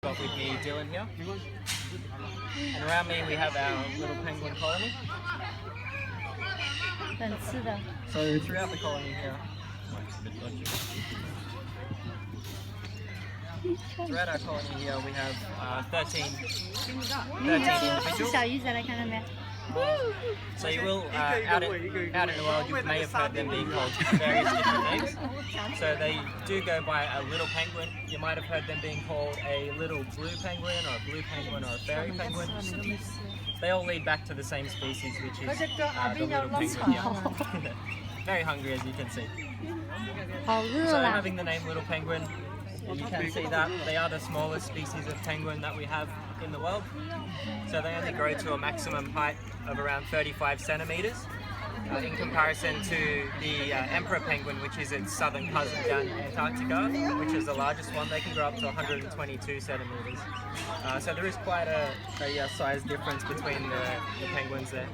Got with me Dylan here, and around me we have our little penguin colony. So throughout the colony here, throughout our colony here we have 13 individuals. So you will, out in the world, you may have heard them being called various different names. So they do go by a little penguin. You might have heard them being called a little blue penguin, or a blue penguin, or a fairy penguin. They all lead back to the same species, which is the little penguin here. Very hungry, as you can see. So having the name little penguin, you can see that they are the smallest species of penguin that we have in the world. So they only grow to a maximum height of around 35 centimeters in comparison to the emperor penguin, which is its southern cousin down in Antarctica, which is the largest one. They can grow up to 122 centimeters. So there is quite a size difference between the penguins there.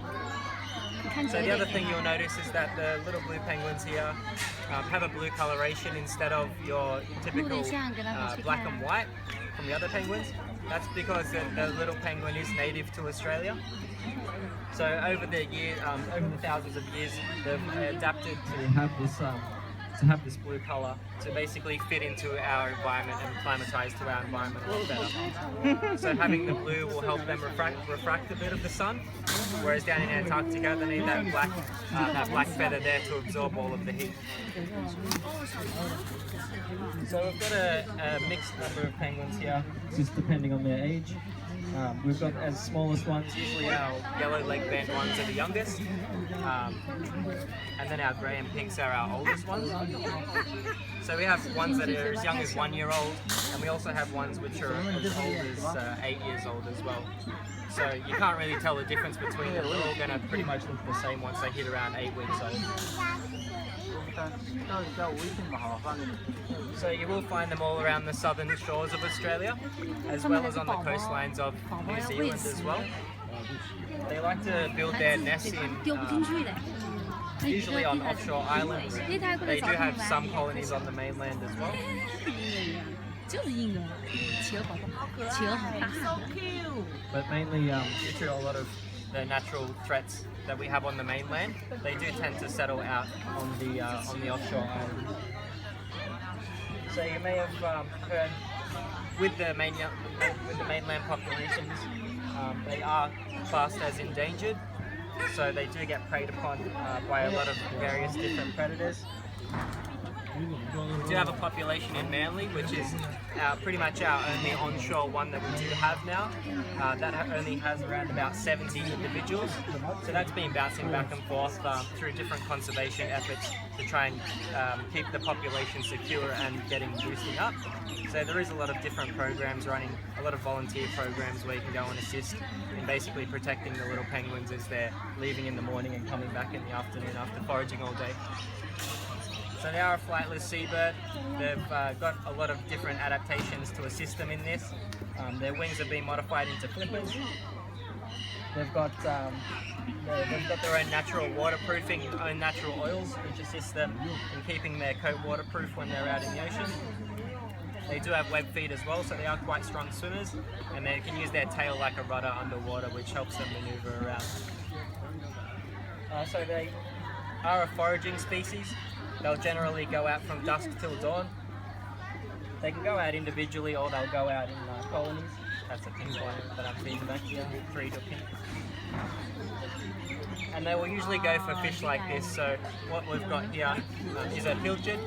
So the other thing you'll notice is that the little blue penguins here have a blue coloration instead of your typical black and white from the other penguins. That's because the little penguin is native to Australia. So over the years, over the thousands of years, they've adapted to have this blue colour to basically fit into our environment and acclimatise to our environment a lot better. So having the blue will help them refract a bit of the sun, whereas down in Antarctica they need that black feather there to absorb all of the heat. So we've got a mixed number of penguins here, just depending on their age. We've got as smallest ones, usually our yellow leg band ones are the youngest, and then our grey and pinks are our oldest ones. So we have ones that are as young as 1 year old, and we also have ones which are as old as 8 years old as well. So you can't really tell the difference between them. They're all going to pretty much look the same once they hit around 8 weeks old. So you will find them all around the southern shores of Australia, as well as on the coastlines of New Zealand as well. They like to build their nests usually on offshore islands. They do have some colonies on the mainland as well. But mainly due to a lot of the natural threats that we have on the mainland, they do tend to settle out on the offshore islands. So you may have heard with the mainland populations, they are classed as endangered. So they do get preyed upon by a lot of various different predators. We do have a population in Manly, which is pretty much our only onshore one that we do have now. That only has around about 70 individuals. So that's been bouncing back and forth through different conservation efforts to try and keep the population secure and boosting up. So there is a lot of different programs running, a lot of volunteer programs where you can go and assist in basically protecting the little penguins as they're leaving in the morning and coming back in the afternoon after foraging all day. So they are a flightless seabird. They've got a lot of different adaptations to assist them in this. Their wings have been modified into flippers. They've got their own natural waterproofing, own natural oils, which assist them in keeping their coat waterproof when they're out in the ocean. They do have web feet as well, so they are quite strong swimmers, and they can use their tail like a rudder underwater, which helps them maneuver around. So they are a foraging species. They'll generally go out from dusk till dawn. They can go out individually or they'll go out in colonies. That's a pink one that I'm feeding back here, 3 to pink. And they will usually go for fish like this. So what we've got here is a pilchard.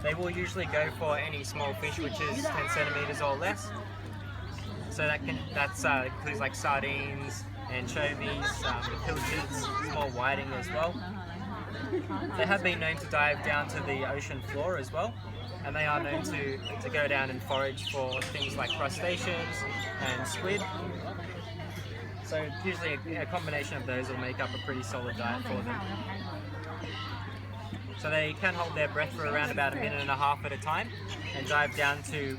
They will usually go for any small fish which is 10 centimeters or less. So that includes like sardines, anchovies, pilchards, small whiting as well. They have been known to dive down to the ocean floor as well, and they are known to go down and forage for things like crustaceans and squid. So usually a combination of those will make up a pretty solid diet for them. So they can hold their breath for around about 1.5 minutes at a time and dive down to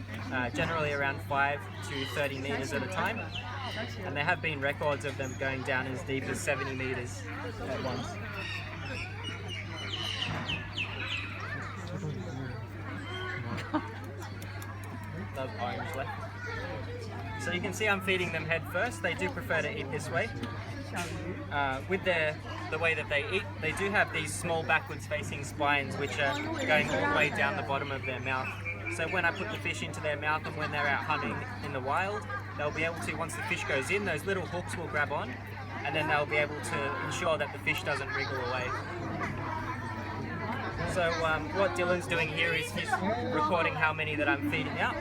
generally around 5 to 30 meters at a time. And there have been records of them going down as deep as 70 meters at once. the orange left. So you can see I'm feeding them head first. They do prefer to eat this way. With the way that they eat, they do have these small backwards facing spines which are going all the way down the bottom of their mouth. So when I put the fish into their mouth and when they're out hunting in the wild, they'll be able to, once the fish goes in, those little hooks will grab on, and then they'll be able to ensure that the fish doesn't wriggle away. So what Dylan's doing here is he's recording how many that I'm feeding out.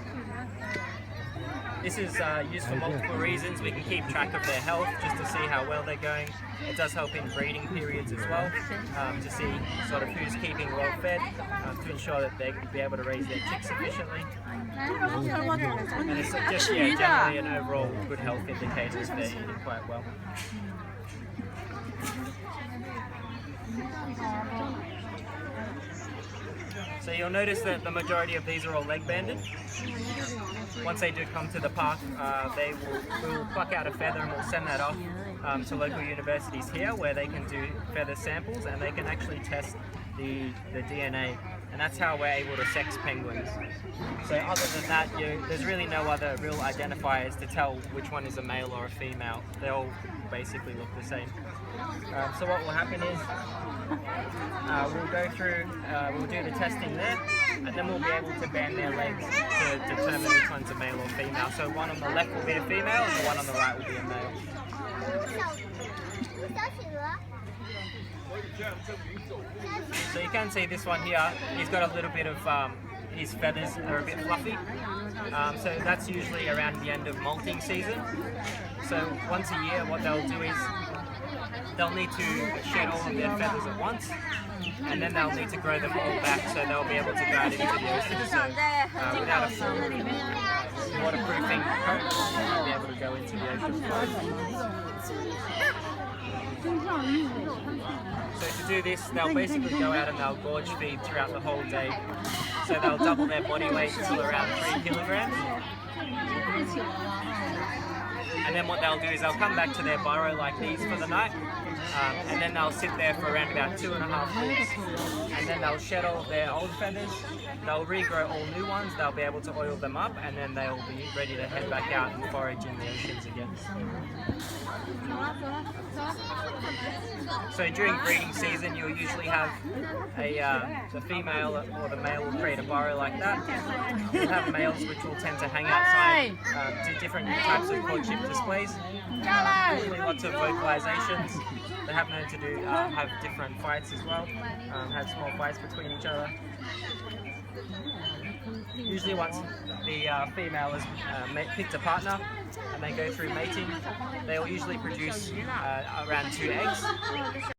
This is used for multiple reasons. We can keep track of their health just to see how well they're going. It does help in breeding periods as well, to see sort of who's keeping well fed, to ensure that they can be able to raise their chicks efficiently. And it's just generally an overall good health indicator if they're eating quite well. So you'll notice that the majority of these are all leg banded. Once they do come to the park, we'll pluck out a feather and we'll send that off to local universities here where they can do feather samples and they can actually test the DNA, and that's how we're able to sex penguins. So other than that, there's really no other real identifiers to tell which one is a male or a female. They all basically look the same. So what will happen is we'll go through, we'll do the testing there, and then we'll be able to band their legs to determine which one's a male or female. So one on the left will be a female and the one on the right will be a male. So you can see this one here, he's got a little bit of, his feathers are a bit fluffy. So that's usually around the end of molting season. So once a year what they'll do is they'll need to shed all of their feathers at once, and then they'll need to grow them all back so they'll be able to go out into the ocean. So without a full waterproofing coat, they'll be able to go into the ocean. So to do this, they'll basically go out and they'll gorge feed throughout the whole day. So they'll double their body weight to around 3 kilograms. And then what they'll do is they'll come back to their burrow like these for the night, and then they'll sit there for around about 2.5 weeks, and then they'll shed all of their old feathers, they'll regrow all new ones, they'll be able to oil them up, and then they'll be ready to head back out and forage in the oceans again. So during breeding season you'll usually have the female or the male will create a burrow like that. You'll have males which will tend to hang outside, do different types of courtship displays, usually lots of vocalizations. They have known to do have different fights as well, have small fights between each other. Usually once the female has picked a partner and they go through mating, they will usually produce around 2 eggs.